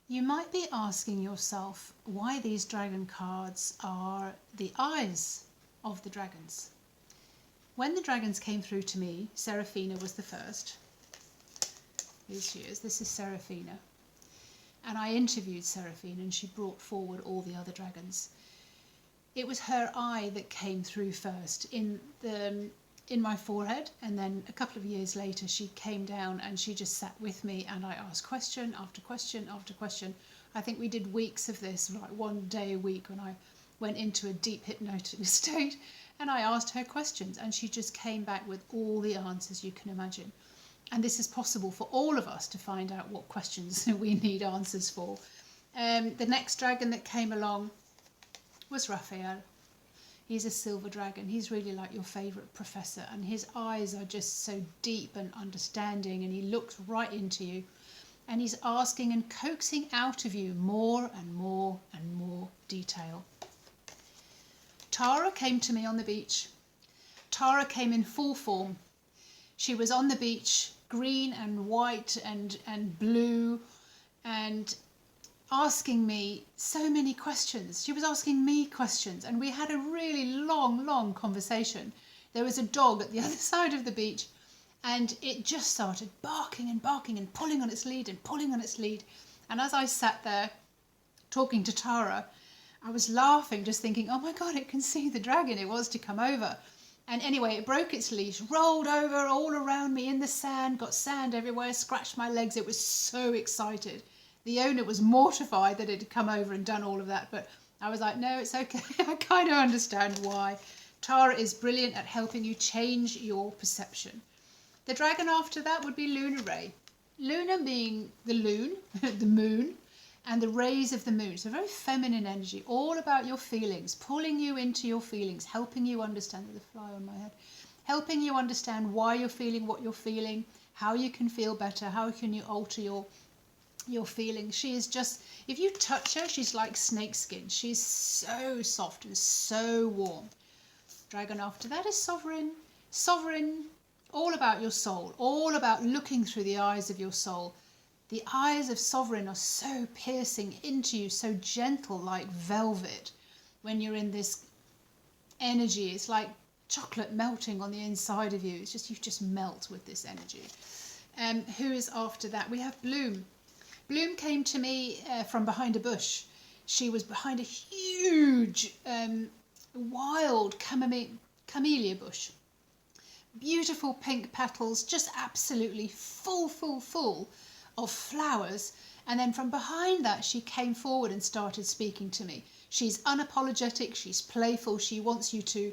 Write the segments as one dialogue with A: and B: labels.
A: You might be asking yourself why these dragon cards are the eyes of the dragons. When the dragons came through to me, Seraphina was the first. Here she is. This is Seraphina. And I interviewed Seraphina and she brought forward all the other dragons. It was her eye that came through first in my forehead, and then a couple of years later she came down and she just sat with me and I asked question after question after question. I think we did weeks of this, like one day a week, when I went into a deep hypnotic state and I asked her questions and she just came back with all the answers you can imagine. And this is possible for all of us to find out what questions we need answers for. The next dragon that came along was Raphael. He's a silver dragon. He's really like your favourite professor, and his eyes are just so deep and understanding, and he looks right into you and he's asking and coaxing out of you more and more and more detail. Tara came to me on the beach. Tara came in full form. She was on the beach, green and white and blue, and asking me so many questions. She was asking me questions, and we had a really long conversation. There was a dog at the other side of the beach, and it just started barking and barking and pulling on its lead and pulling on its lead. And as I sat there talking to Tara, I was laughing, just thinking, oh my God, it can see the dragon it was to come over. And anyway, it broke its leash, rolled over all around me in the sand, got sand everywhere, scratched my legs. It was so excited. The owner was mortified that it had come over and done all of that, but I was like, no, it's okay. I kind of understand why. Tara is brilliant at helping you change your perception. The dragon after that would be Luna Ray. Luna being the loon, the moon, and the rays of the moon. So very feminine energy, all about your feelings, pulling you into your feelings, helping you understand, the fly on my head, helping you understand why you're feeling what you're feeling, how you can feel better, how can you alter your feelings. She is just, if you touch her, she's like snakeskin. She's so soft and so warm. Dragon after that is Sovereign. Sovereign, all about your soul, all about looking through the eyes of your soul. The eyes of Sovereign are so piercing into you, so gentle like velvet. When you're in this energy, it's like chocolate melting on the inside of you. It's just, you just melt with this energy. Who is after that? We have Bloom. Bloom came to me from behind a bush. She was behind a huge, wild camellia bush. Beautiful pink petals, just absolutely full of flowers. And then from behind that, she came forward and started speaking to me. She's unapologetic, she's playful, she wants you to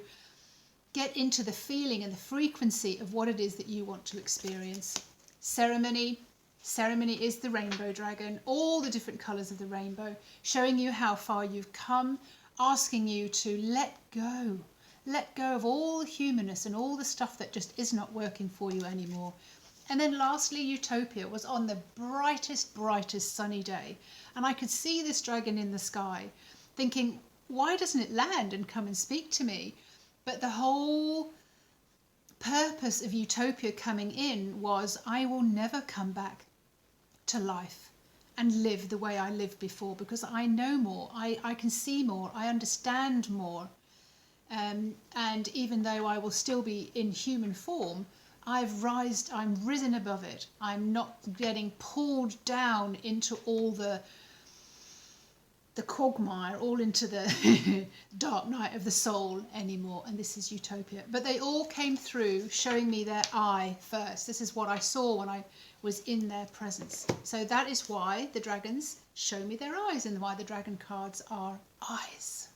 A: get into the feeling and the frequency of what it is that you want to experience. Ceremony is the rainbow dragon, all the different colours of the rainbow, showing you how far you've come, asking you to let go of all the humanness and all the stuff that just is not working for you anymore. And then lastly, Utopia was on the brightest sunny day, and I could see this dragon in the sky, thinking, why doesn't it land and come and speak to me? But the whole purpose of Utopia coming in was, I will never come back to life and live the way I lived before, because I know more, I can see more, I understand more. And even though I will still be in human form, I'm risen above it. I'm not getting pulled down into all the quagmire, all into the dark night of the soul anymore. And this is Utopia. But they all came through showing me their eye first. This is what I saw when I was in their presence. So that is why the dragons show me their eyes, and why the dragon cards are eyes.